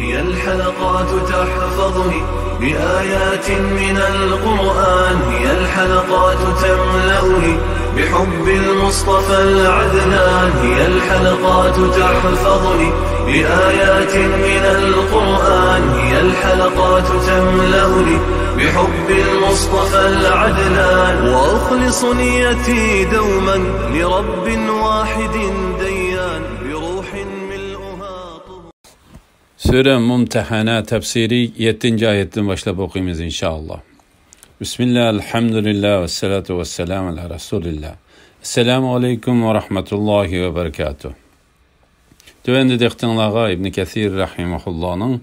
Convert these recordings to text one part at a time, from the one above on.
هي الحلقات تحفظني بآيات من القرآن، هي الحلقات تملأني بحب المصطفى العدنان، هي الحلقات تحفظني بآيات من القرآن، هي الحلقات تملأني بحب المصطفى العدنان، وأخلص نيتي دوما لرب واحد ديان بروح ملؤها طهور. Sure Mumtehana tefsiri 7. ayetten başlayıp okuyayım inşallah. Bismillah, elhamdülillah ve salatu ve selamu ala Resulillah. Esselamu aleyküm ve rahmetullahi ve berekatuhu. Tövende dektinlağa İbn Kathir rahimahullah'ın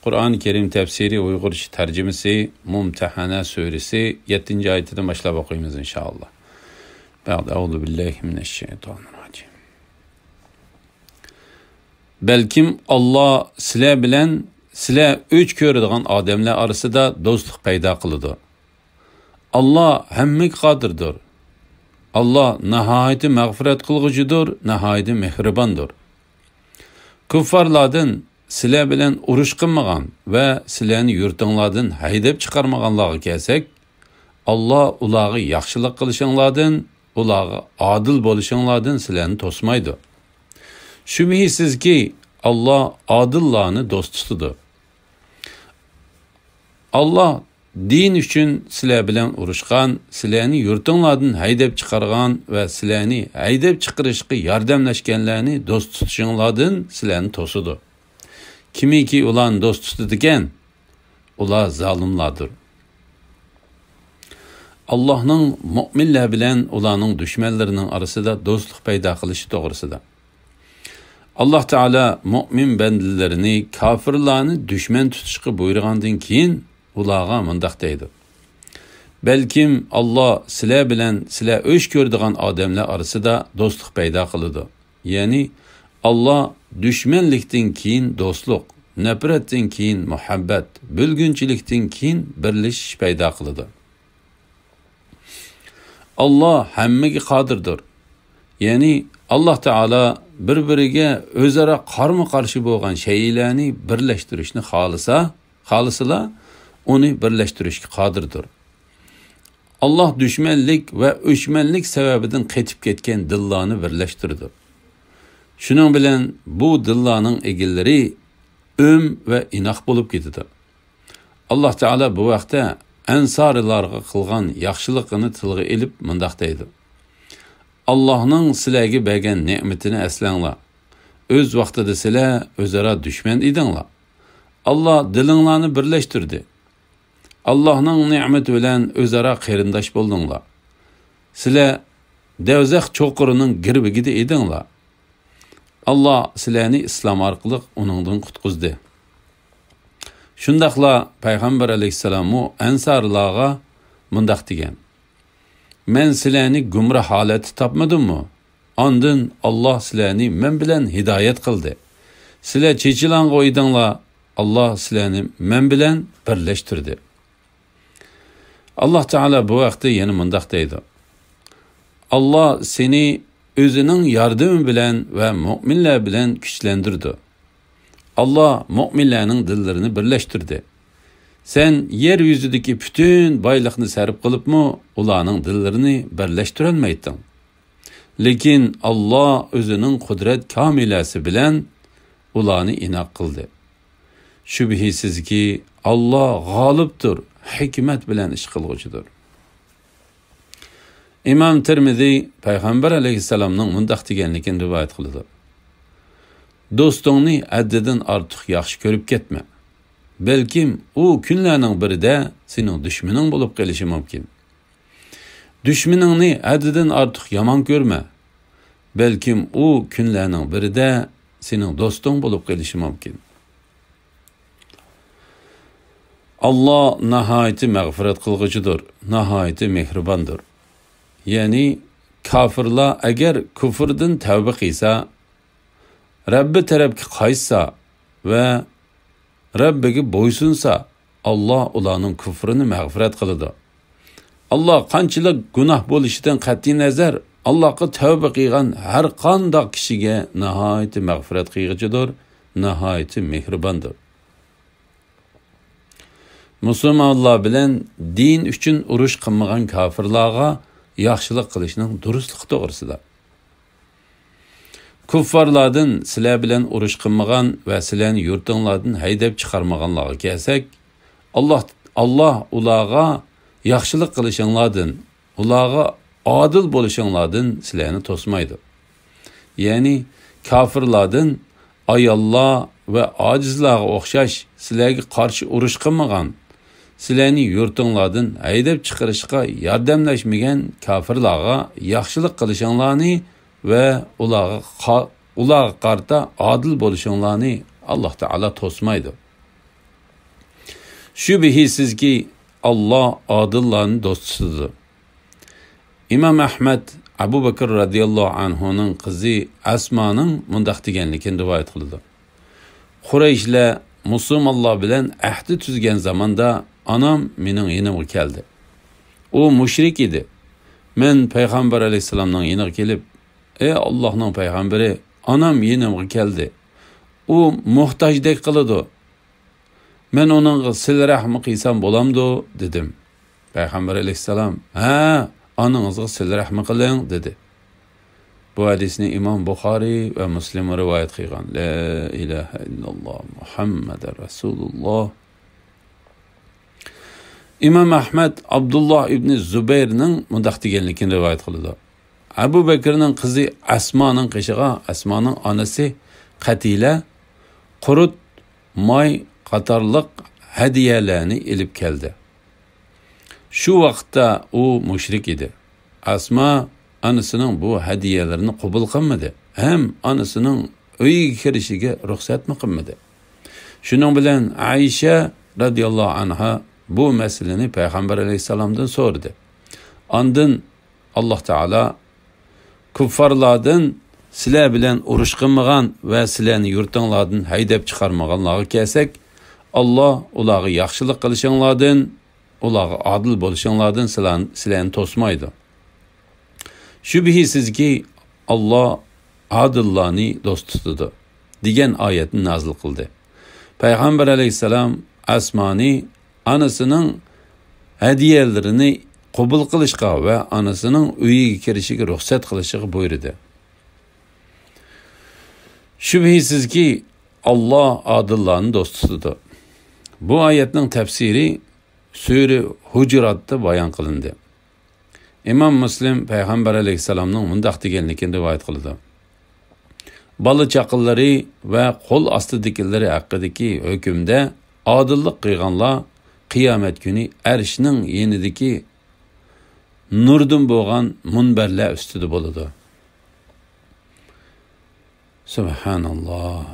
Kur'an-ı Kerim tefsiri Uygurca tercümesi Mumtehana suresi 7. ayetten başlayıp okuyayım inşallah. Euzu billahi mineşşeytanirracim. Belkim Allah sizler bilen sizler üç körüdüğün adamlar arasında dostluk payda kılıdı. Allah hemmik kadirdir. Allah nihayeti mağfiret kılgıcıdır, nihayeti mehribandır. Kuffarlardan sizler bilen uruş kılmagan ve sizlerini yurtlardan haydep çıkarmaganlığı kelsek, Allah ulağı yaxşılık kılışınlardan, ulağı adil boluşunlardan sizlerini tosmaydı. Şüphesiz ki Allah adillahını dost tutudu. Allah din üçün sizler bilen uruşkan, sizlerini yurtunlardan haydep çıkargan ve sizlerini haydep çıkarışkı yardımlaşkenlerini dost tutuşunlardan sizlerini tosudu. Kimi ki ulan dost tutudiken, ular zalimlardır. Allah'ın müminler bilen ulanın düşmanlarının arasında dostluk payda kılışı doğrusuda. Allah Teala mümin bendilerini, kafirlarını düşman tutuşqı buyurgandan keyin ulağa mındaq deydi. Belkim Allah sizler bilen sizler öş gördüğün adamlar arasında dostluk payda kılıdı. Yani Allah düşmanlikten keyin dostluk, nefretten keyin muhabbet, bölgünçilikten keyin birleşiş payda kılıdı. Allah hemmegi qadirdir. Yani Allah Teala bir-biriga o'zaro qarma-qarshi bo'lgan shaylarni birlashtirishni xohlasala uni birlashtirishga qodirdir. Allah düşmanlik ve o'chmanlik sababidan qetib ketgan dillarni birlashtirdi. Shuning bilan bu dillarning egillari ve inoq bo'lib ketdi. Allah Teala bu vaqtda ansorilarga qilgan yaxshiligini tilga ilib mundaq deydi. Allah'ın sizlerge bergen nimetini eslanglar. Öz vaxtida sizler özara düşman idinglar. Allah dilinglarni birleştirdi. Allah'ın nimeti bilen özara qerindosh bo'ldinglar. Sizler devzaq cho'qirining girbigida idinglar. Allah sizlarni islom orqali uningdan qutqizdi. Shundaqla Payg'ambar alayhissalom ansarlarga mundaq degan: Men sizlarni gumroh holati topmadim mi? Ondan Allah sizlarni men bilan hidoyat qildi. Sizlar chechilang'i o'ydinglar, Allah sizlarni men bilan birlashtirdi. Allah Teala bu vaqtda yana mundaq deydi: Allah seni o'zining yordami bilan va mu'minlar bilan kuchlantirdi. Allah mu'minlarning dillarini birlashtirdi. Sen yeryüzüdeki bütün baylıqni sarf qilibmi, ularning dillarini birlashtirolmayding. Lekin Allah o'zining qudrat kamilasi bilan ularni inoq qildi. Shubhisizki Allah g'olibdir, hikmat bilan ish qiluvchidir. İmam Tirmizi Payg'ambar alayhissalomning mundaq deganligini rivoyat qildi. Do'stingni haddidan ortiq yaxshi ko'rib ketma. Belkim o günlerinin biride senin düşmanın bulup gelişi mümkün. Düşmanını haddidan artık yaman görme. Belkim o günlerinin biride senin dostun bulup gelişi mümkün. Allah nihayeti mağfiret kılgıcıdır, nihayeti mehribandır. Yani kafirlar eğer küfürden tevbe qilsa, Rabbi tarafga qaytsa ve Rabbiga bo'ysunsa, Allah ularning kufrini mağfiret qiladi. Allah qanchalik gunoh bo'lishidan qat'iy nazar, Allohga tavba qilgan har qanday kishiga nihoyat mağfiret qilguchidir, nihoyat mehribondir. musulmonlar bilan din uchun urush qilmagan kofirlarga yaxshilik qilishning durustligi to'g'risida. Kuffarlardan sizlar bilan urush qilmagan va sizlarni yurtinglardan haydab chiqarmaganlarga kelsak, Allah ularga yaxshilik qilishinglardan, ularga adil bo'lishinglardan sizlarni to'smaydi. Ya'ni kofirlardan ayollar va ojizlarga o'xshash sizlarga qarshi urush qilmagan, sizlarni yurtinglardan haydab chiqarishga yordamlashmagan kofirlarga yaxshilik qilishinglarni ve ularga qarta adil bo'lishinglarni Alloh taolo to'smaydi. Shubhisizki Allah adillarning do'stidir. İmam Ahmad Abu Bakr radhiyallohu anhuning qizi Asmaning mundaq deganligini rivoyat qildi. Qurayshlar musulmonlar bilan ahdi tuzgan zamonda anam mening yonimga keldi. U mushrik edi. Men payg'ambar alayhisalomning yoniga kelib, ey Allohning payg'ambari, anam yonimga keldi. U muhtojdek qiladi. Men onunga sil rahmi qilsam bo'lamdi dedim. Payg'ambar alayhisalom, "Ha, anangizga sil rahmi qiling" dedi. Bu hadisni İmam Buxoriy va Muslim rivoyat qilgan. La ilaha illalloh Muhammadur Rasululloh. İmam Ahmad Abdullah ibn Zubayrning mundaq deganligini rivoyat qildi. Abu Bakrning qizi Asmaning qishig'a, Asmaning onasi Qatila qurut, moy qatorliq hadiyalarni ilib keldi. Shu vaqtda u mushrik edi. Asma anasining bu hadiyalarni qabul qilmadi. Ham anasining uyiga kirishiga ruxsatmi qilmadi. Shuning bilan Aisha radhiyallohu anha bu masalani payg'ambar alayhisalomdan so'radi. Ondan Alloh taolo kuffarlardan sizlar bilan urush qilmagan va sizlarni yurtinglardan haydab chiqarmaganlarga kelsak, Allah ularga yaxshilik qilishinglardan, ularga adil bo'lishinglardan sizlarni to'smaydi. Shubhisizki Allah adillarni do'st tutadi degan oyatni nazil qildi. Payg'ambar alayhisalom Asmani anasining hadiyalarini qabul qilishga va anasining uyiga kirishiga ruxsat qilishga buyurdi. Shubhisizki Allah adillarni do'st tutadi. Bu oyatning tafsiri Sura Hujuratda bayon qilindi. İmam Muslim payg'ambar alayhisalomning mundaq deganligini rivoyat qildi. Bola chaqillari va qo'l ostidagilari haqidagi hukmda adillik qilganlar qiyomat kuni arshning yenidagi nurdan bo'lgan munbarlar ustida bo'ladi. Subhanalloh.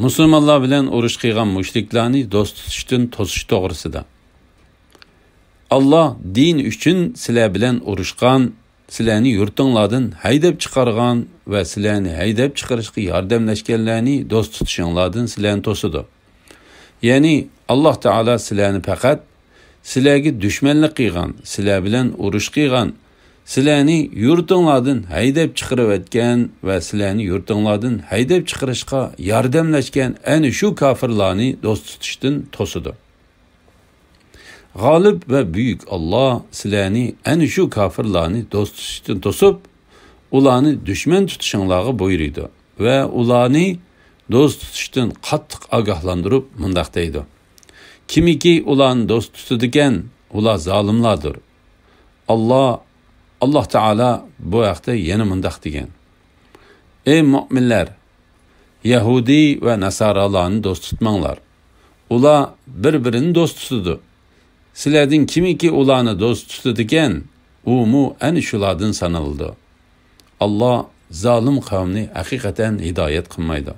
Musulmonlar bilan urush qilgan mushriklarni do'st tutishdan to'sish to'g'risida. Allah din uchun sizlar bilan urushgan, sizlarni yurtinglardan haydab chiqargan va sizlarni haydab chiqarishga yordamlashganlarni do'st tutishinglardan sizlarni to'sidi. Ya'ni Alloh taolo sizlarni faqat sizlarga dushmanlik qilgan, sizlar bilan urush qilgan, sizlarni yurtinglardan haydab chiqarib o'tgan va sizlarni yurtinglardan haydab chiqarishga yordamlashgan ana shu kofirlarni do'st tutishdan to'sidi. G'olib va buyuk Allah sizlarni ana shu kofirlarni do'st tutishdan to'sib, ularni dushman tutishinglarga buyurdi va ularni do'st tutishdan qattiq ogohlantirib mundaq deydi. Kimiki ularni do'st tutadigan, ular zolimlardir. Allah Taala bu haqda yana mundaq degan. Ey mu'minlar, Yahudi va Nasaralarni do'st tutmanglar. Ular bir-birini do'st tutadi. Sizlardan kimiki ularni do'st tutadigan, u ana shulardan sanaldi. Allah zolim qavmni haqiqatan hidoyat qilmaydi.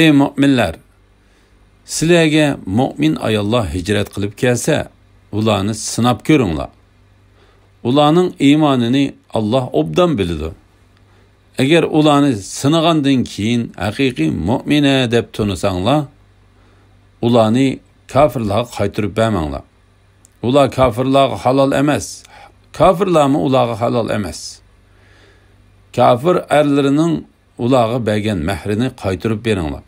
Ey mu'minlar, sizlarga mu'min ayollar hijrat qilib kelsa, ularni sinab ko'ringlar. Ularning iymonini Allah obdan biladi. Agar ularni sinagandan keyin haqiqiy mu'mina deb tunisanglar, ularni kofirlarga qaytirib bermanglar. Ular kofirlarga halol emas. Kofirlarmi ularga halol emas. Kafir erlarining ularga bergan mahrini qaytarib beringlar.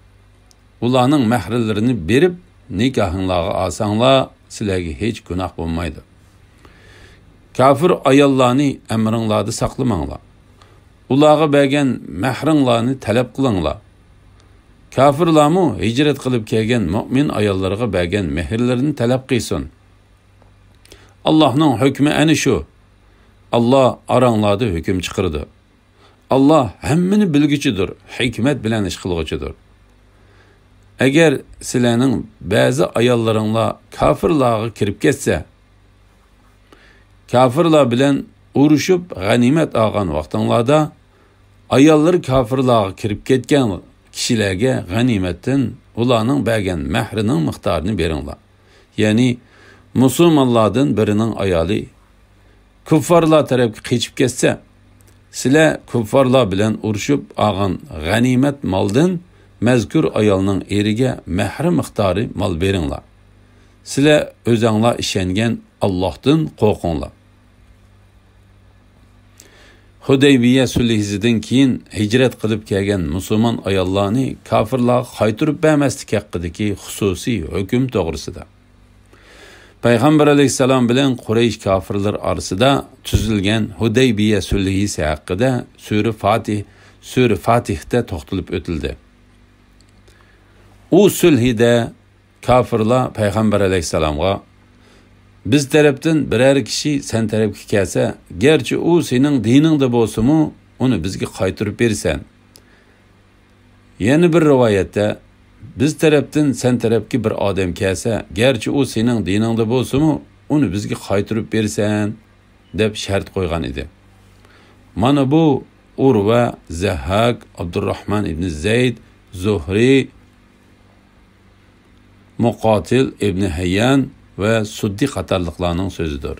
Ularning mahrilarini berib, nikohinglarga olsanglar, sizlarga hech gunoh bo'lmaydi. Kafir ayollarni amringlarda saqlamanglar. Ularga bergan mahringlarni talab qilinglar. Kafirlarmu hijrat qilib kelgan mu'min ayollarga bergan mehrlarini talab qilsin. Allohning hukmi ana shu. Allah aranglarda hukm chiqirdi. Allah hammani bilguchidir, hikmat bilan ish qilguchidir. Agar sizlarning ba'zi ayollaringlar kafirlarga kirib ketsa, kafirlar bilan urushib g'animat olgan vaqtinglarda ayollar kafirlarga kirib ketgan kishilarga g'animatdan ularning bergan mahrining miqdorini beringlar. Ya'ni musulmonlardan birining ayoli kuffarlar tarafga qechib ketsa, sizlar kuffarlar bilan urushib olgan g'animat moldan mazkur ayolning eriga mahri miqdori mol beringlar. Sizlar o'zinglar ishongan Allohdan qo'rqinglar. Hudaybiya sulhidan keyin hijrat qilib kelgan musulmon ayollarni kafirlarga qaytarib bermaslik haqidagi xususiy hukm to'g'risida Payg'ambar alayhisalom bilan Quraysh kafirlar orasida tuzilgan Hudaybiya sulhi haqida Sura Fatihda to'xtalib o'tildi. U sulhida kafirlar Payg'ambar alayhisalomga biz tarafdan biror kishi sen tarafga kelsa, garchi u sening diningda bo'lsa-mu, uni bizga qaytarib bersan. Yana bir rivoyatda biz tarafdan sen tarafga bir odam kelsa, garchi u sening diningda bo'lsa-mu, uni bizga qaytarib bersan deb shart qo'ygan edi. Mana bu Urva, Zahhak, Abdurrahman ibn Zayd, Zuhri, Muqatil ibn Hayyan ve Suddi qatorliqlarning so'zidir.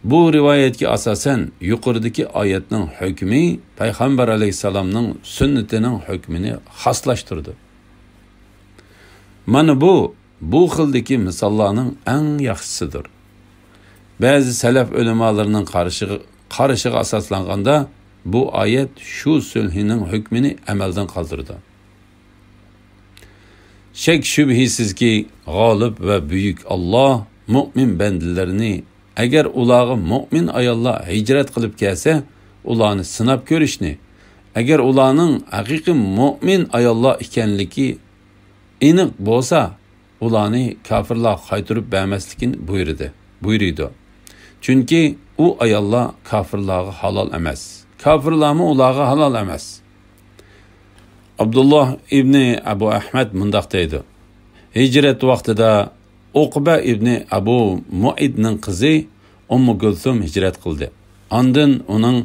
Bu rivoyatga asosan yuqoridagi oyatning hukmi Payg'ambar alayhisalomning sunnatining hukmini xoslashtirdi. Mana bu xildagi misollarning eng yaxshisidir. Ba'zi salaf ulamolarning qarashiga asoslanganda bu oyat shu sulhining hukmini amaldan qoldirdi. Şek şübhisizki g'olib ve büyük Allah mu'min bandilarini agar ularga mu'min ayollar hijrat qilib kelsa, ularni sinab ko'rishni, agar ularning haqiqiy mu'min ayollar ekanligi aniq bo'lsa, ularni kafirlar qaytarib bermaslikni buyurdi. Chunki u ayollar kafirlarga halol emas. Kafirlarmi ularga halol emas. Abdullah ibn Abu Ahmad mundaq deydi. Hijrat vaqtida Uqba ibn Abu Mu'idning qizi Ummu Gulsum hijrat qildi. Ondan uning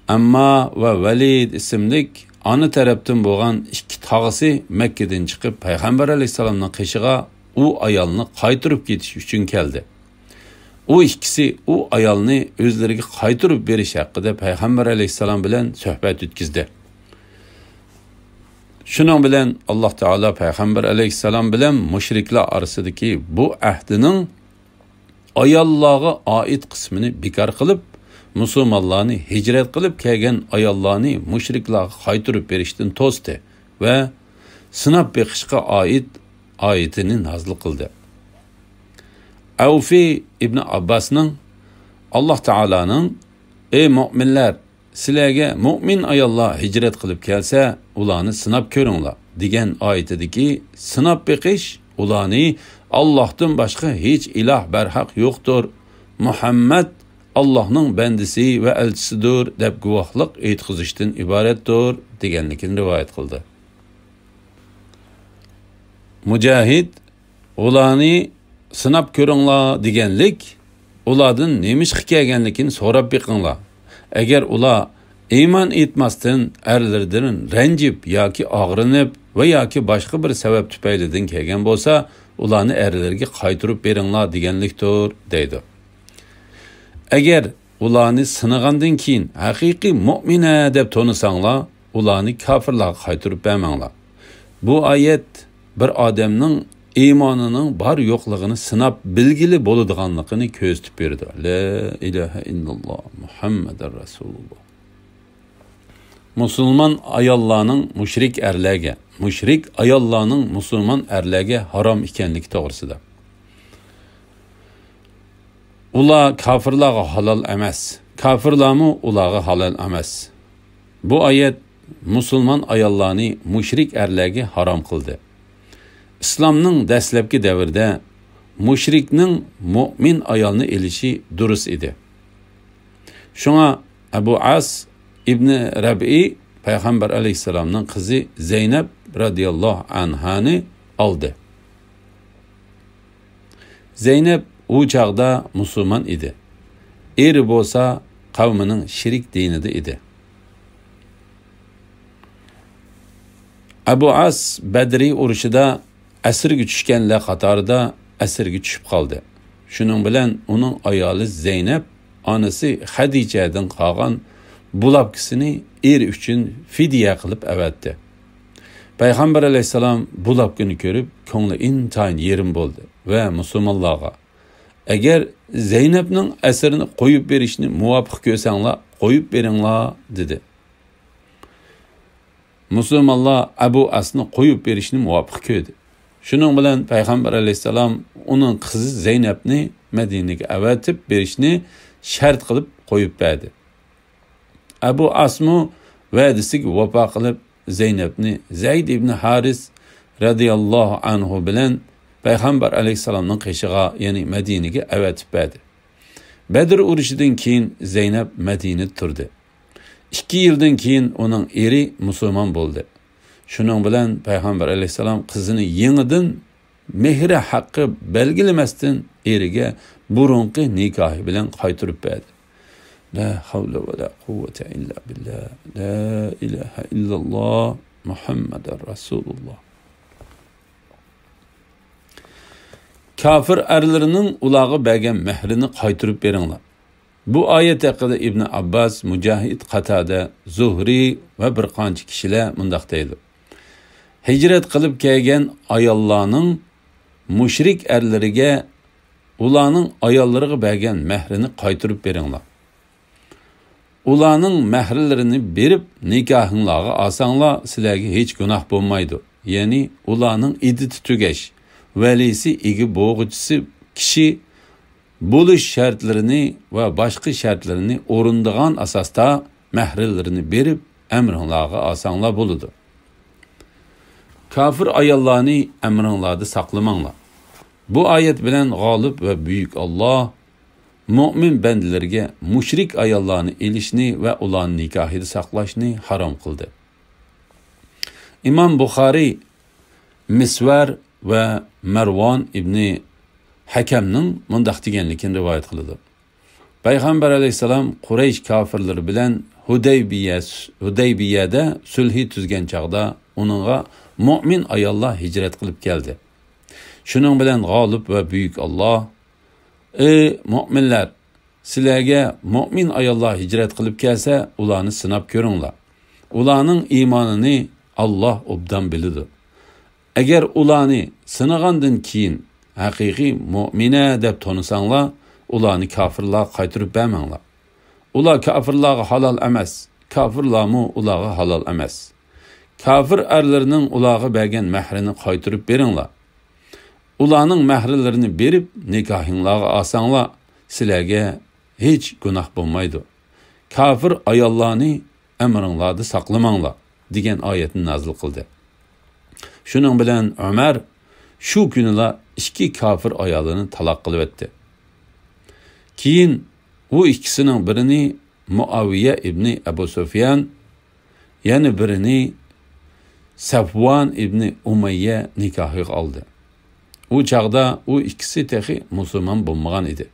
Amma va Valid ismli ona tarafdan bo'lgan ikki tog'asi Makkadan chiqib Payg'ambar alayhisalomning qishig'a u ayolni qaytarib ketish uchun keldi. U ikkisi u ayolni o'zlariga qaytarib berish haqida Payg'ambar alayhisalom bilan suhbat o'tkazdi. Şunun bilen Allah Teala Peygamber aleyhisselam bilen müşrikler arasındaki bu ahdining ayollarga ait kısmını bekar kılıp, musulmonlarni hicret kılıp kelgan ayollarni müşriklarga qaytarib berishdan to'sdi ve sinab beqishga ait oyatini nazil qildi. Avfi ibn Abbasning Allah Teala'nın ey mu'minlar, sizlarga mu'min ayollar hijrat qilib kelsa, ularni sinab ko'ringlar degan oyatidagi sinab beqish ularni Allohdan boshqa hech iloh barhaq yo'qdir, Muhammad Allohning bandisi va elchisidir deb guvohlik aytqizishdan iboratdir deganligini rivoyat qildi. Mujahid ularni sinab ko'ringlar deganlik ulardan nima ish kelganligini so'rab beqinglar. Agar ular iymon etmasdan erlardan ranjib yoki og'rinib va yoki boshqa bir sabab tufaylidan kelgan bo'lsa, ularni erlarga qaytarib beringlar deganlikdir deydi. Agar ularni sinagandan keyin haqiqiy mu'mina deb to'nisanglar, ularni kafirlarga qaytarib bermanglar. Bu oyat bir odamning iymonining bor yo'qligini sinab bilgili bo'ladiganligini ko'rsatib berdi. La ilaha illalloh Muhammadur Rasululloh. musulmon ayollarning mushrik ayollarning musulmon erlarga harom ekanligi to'g'risida. Ular kofirlarga halol emas, kofirlarmi ularga halol emas. Bu oyat musulmon ayollarni mushrik erlarga harom qildi. İslamning dastlabki davrida mushrikning mu'min ayolni elishi durust edi. Shunga Abu As ibn Rabi Payg'ambar alayhisalomning qizi Zeynab radhiyallohu anhani oldi. Zeynab u chaqda musulmon edi. Eri bo'lsa qavmining shirik dinida edi. Abu As Badri urushida asirga tushganlar qatorida asirga tushib qoldi. Shuning bilan uning ayoli Zeynab onasi Hadijadan qolgan bulabkisini er uchun fidya qilib avatdi. Payg'ambar alayhisalom bulabkini ko'rib ko'ngli intayin yerim bo'ldi va musulmonlarga agar Zeynabning asirini qo'yib berishni muvofiq ko'rsanglar qo'yib beringlar dedi. Musulmonlar Abu Asni qo'yib berishni muvofiq ko'rdi. Shuning bilan Payg'ambar alayhisalom uning qizi Zeynabni Madinaga avatib berishni shart qilib qo'yib berdi. Abu Asmu va'dasiga vafo qilib Zeynabni Zayd ibn Haris radhiyallohu anhu bilan Payg'ambar alayhisalomning qishig'a, ya'ni Madinaga avatib berdi. Badr urushidan keyin Zeynab Madinada turdi. 2 yildan keyin uning eri musulmon bo'ldi. Shuning bilan Payg'ambar alayhisalom qizini yangidan mehri haqqi belgilamasdan eriga burunqi nikohi bilan qaytirib berdi. La havla va la quvvata illa billah. La ilaha illalloh Muhammadur Rasululloh. Kafir erlarining ularga bergan mehrini qaytirib beringlar. Bu oyat haqida Ibn Abbas, Mujahid, Qatada, Zuhri va bir qancha kishilar mundaq deydi. Hicret qilib kelgan ayollarning mushrik erlariga ularning ayollariga bergan mehrini qaytirib beringlar. Ularning mehrlarini berib nikohinglarga olsanglar sizlarga hech gunoh bo'lmaydi. Ya'ni ularning iddati tugash, valisi igi bo'g'uchisi kishi bo'lish shartlarini va boshqa shartlarini o'rindigan asosda mehrlarini berib amringlarga olsanglar bo'ladi. Kafir ayollarni amringlarda saqlamanglar. Bu oyat bilan g'olib va buyuk Alloh mu'min bandalarga mushrik ayollarni elishni va ularning nikohida saqlashni harom qildi. Imom Buxoriy Misvar va Marvon ibn Hakamning mundaq deganligini rivoyat qiladi. Payg'ambar alayhisalom Quraysh kofirlari bilan Hudaybiyada sulhi tuzgan chaqda uningga mu'min ayollar hijrat qilib keldi. Shuning bilan g'olib va buyuk Alloh: "Ey mu'minlar, sizlarga mu'min ayollar hijrat qilib kelsa, ularni sinab ko'ringlar. Ularning iymonini Alloh obdan biladi. Agar ularni sinagandan keyin haqiqiy mu'mina deb tonisanglar, ularni kofirlar qaytirib bermanglar. Ular kofirlarga halol emas, kofirlarmi ularga halol emas. Kafir erlarining ularga bergan mehrini qaytirib beringlar. Ularning mehrlarini berib nikohinglarga olsanglar, sizlarga hech gunoh bo'lmaydi. Kafir ayollarni amringlarda saqlamanglar" degan oyatni nazil qildi. Shuning bilan Umar shu kunlar 2 kafir ayolini taloq qilib etdi. Keyin u ikkisining birini Muaviya ibn Abu Sufyan, yana birini Safvan ibn Umayya nikohiga oldi. U chaqda u ikkisi texi musulmon bo'lmagan edi.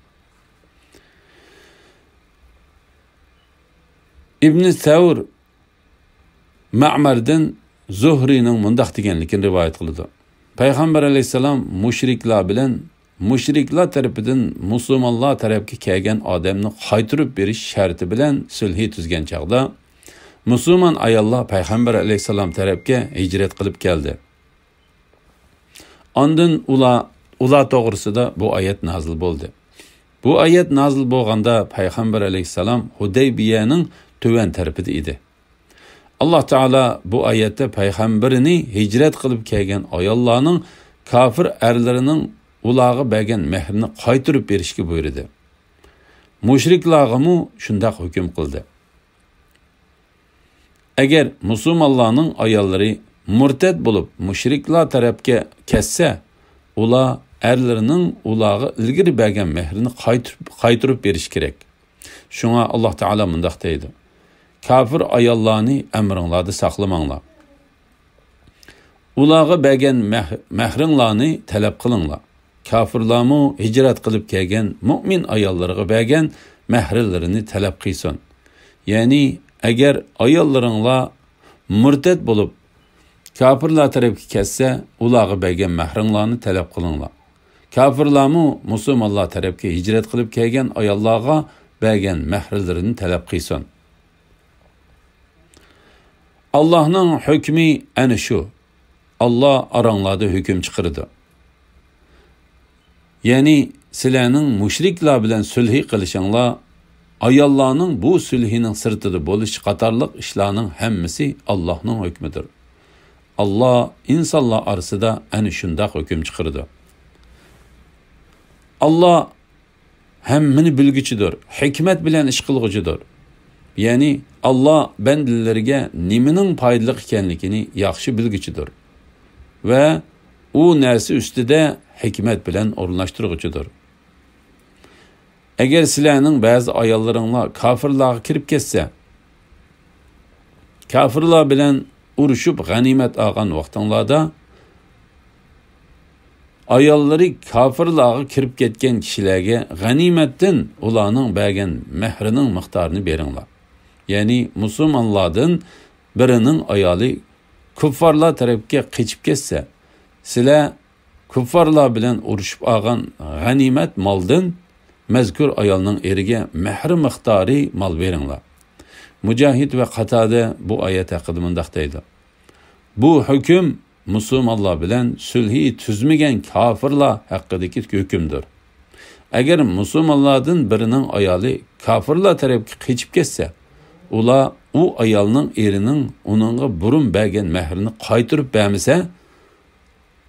Ibn Savr Ma'mardan Zuhrining mundaq deganligini rivoyat qildi. Payg'ambar alayhisalom mushriklar tarafidan musulmonlar tarafga kelgan odamni qaytirib berish sharti bilan sulh tuzgan chaqda musulmon ayollar Payg'ambar alayhisalom tarafga hijrat qilib keldi. Ondan ular to'g'risida bu oyat nazil bo'ldi. Bu oyat nazil bo'lganda Payg'ambar alayhisalom Hudaybiyaning tuvan tarafida edi. alloh taolo bu oyatda payg'ambarini hijrat qilib kelgan ayollarning kafir erlarining ularga bergan mehrini qaytarib berishga buyurdi. Mushriklarga shunday hukm qildi. Agar musulmonlarning ayollari murtad bo'lib mushriklar tarafga ketsa, ular erlarining ularga ilgari bergan mehrini qaytarib berish kerak. Shunga alloh taolo mundaq deydi: kafir ayollarni emringlarda saqlamanglar. Ularga bergan mehringlarni talab qilinglar. Kafirlarmu hijrat qilib kelgan mu'min ayollarga bergan mehrlarini talab qilsin. Ya'ni agar ayollaringlar murtad bo'lib kafirlar tarafga ketsa, ularga bergan mehringlarni talab qilinglar. Kafirlarmu musulmonlar tarafga hijrat qilib kelgan ayollarga bergan mehrlarini talab qilsin. Allah'ның hükmü ana şu. Allah aranglarda hüküm çıkardı. Yani sizlerning müşriklar bilan sulhi qilishinglar, ayollarning bu sulhining sirtida bo'lish qatorliq ishlarning hammasi Allohning hukmidir. Allah insonlar orasida ana shunday hukm chiqardi. Allah hammani bilguchidir, hikmat bilan ish qilguchidir. Yani Allah bendilerge nimenin paydalı ekanligini yaxshi bilguchidir ve u narsa ustida hikmet bilan o'rinlashtirguchidir. Agar sizlarning ba'zi ayollaringlar kafirlarga kirib ketsa, kafirlar bilan urushib g'animat olgan vaqtinglarda ayollari kafirlarga kirib ketgan kishilarga g'animatdan ularning bergan mehrining miqdorini beringlar. Yani musulmonlardan birining ayoli kuffarlar tarafga qechib ketsa, sizlar kuffarlar bilan urushib olgan g'animat moldan mazkur ayolning eriga mehr miqdori mol beringlar. Mujahid ve Qatada bu oyat haqida mundaq deydi: bu hukm musulmonlar bilan sulhi tuzmagan kafirlar haqidagi hukmdir. Agar musulmonlardan birining ayoli kafirlar tarafga qechib ketsa, ular u ayolning erining uningga burun bergan mehrini qaytarib bermasa,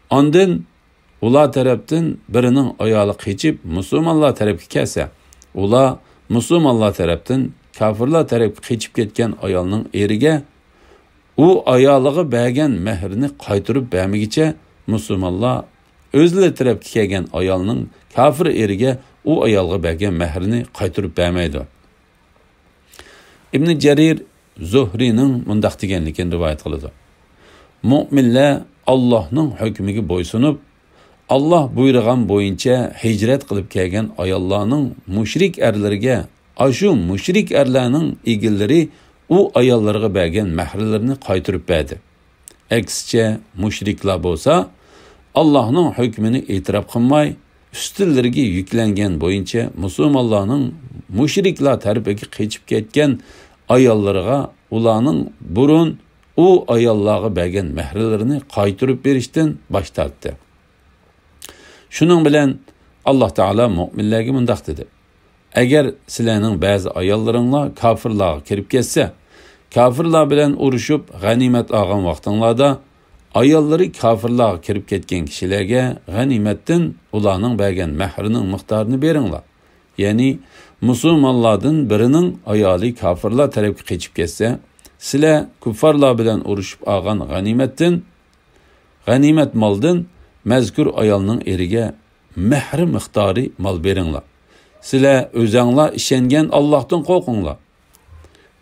ondan ular tarafdan birining ayoli qechib musulmonlar tarafga kelsa, ular musulmonlar tarafdan kafirlar tarafga qechib ketgan ayolning eriga u ayoliga bergan mehrini qaytarib bermagicha musulmonlar o'zlari tarafga kelgan ayolning kafir eriga u ayolga bergan mehrini qaytarib bermaydi. İbn Jarir Zuhri'nin mundaq deganligini rivoyat qiladi. Mu'minlar Allohning hukmiga bo'ysunib, Allah buyurgan bo'yicha hijrat qilib kelgan ayollarning mushrik erlariga, ashu mushrik erlarning egillari u ayollarga bergan mehrlarini qaytarib berdi. Aksicha mushriklar bo'lsa, Allohning hukmini e'tirof qilmay, ustunlarga yuklangan bo'yicha musulmonlarning mushriklar tarafiga qechib ketgan ayollarga ularning burun u ayollarga bergan mehrlarini qaytarib berishdan bosh tortdi. Shuning bilan Alloh taolo mu'minlarga mundaq dedi: agar sizlarning ba'zi ayollaringlar kafirlarga kirib ketsa, kafirlar bilan urushib g'animat olgan vaqtinglarda ayollari kafirlarga kirib ketgan kishilarga g'animatdan ularning bergan mehrining miqdorini beringlar. Ya'ni musulmonlardan birining ayoli kafirlar tarafga qechib ketsa, sizlar kuffarlar bilan urushib olgan g'animat moldan mazkur ayolning eriga mehr miqdori mol beringlar. Sizlar o'zinglar ishongan Allohdan qo'rqinglar.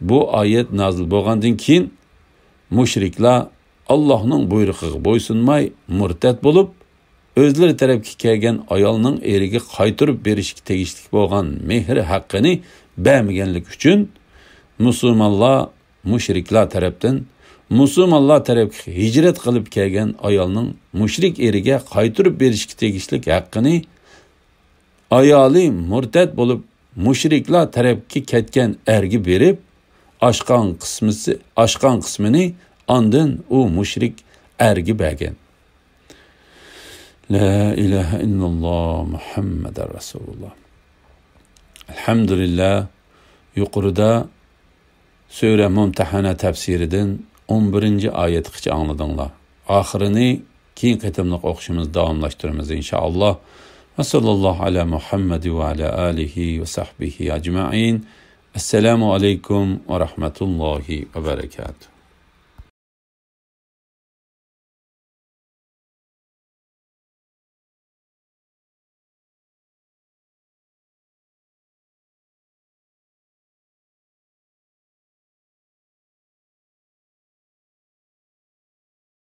Bu oyat nozil bo'lgandan keyin mushriklar Allohning buyrug'iga bo'ysunmay murtad bo'lib, o'zlari tarafga kelgan ayolning eriga qaytarib berishga tegishli bo'lgan mehr haqqini bermaganlik uchun musulmonlar mushriklar tarafdan musulmonlar tarafga hijrat qilib kelgan ayolning mushrik eriga qaytarib berishga tegishli haqqini ayoli murtad bo'lib mushriklar tarafga ketgan erga berib, oshqan qismini ondan u mushrik erga bergan. La ilahe illallah Muhammeden Resulullah. Elhamdülillah, yuqorida Sure Mumtahana tafsiridan 11. oyatgacha angladinglar. Oxirini keyin qatimliq o'qishimiz davomlashtiramiz inshaalloh. Va sallallohu ala Muhammad va ala alihi va sahbihi ajma'in. Assalomu alaykum va rahmatullohi va barakatuh.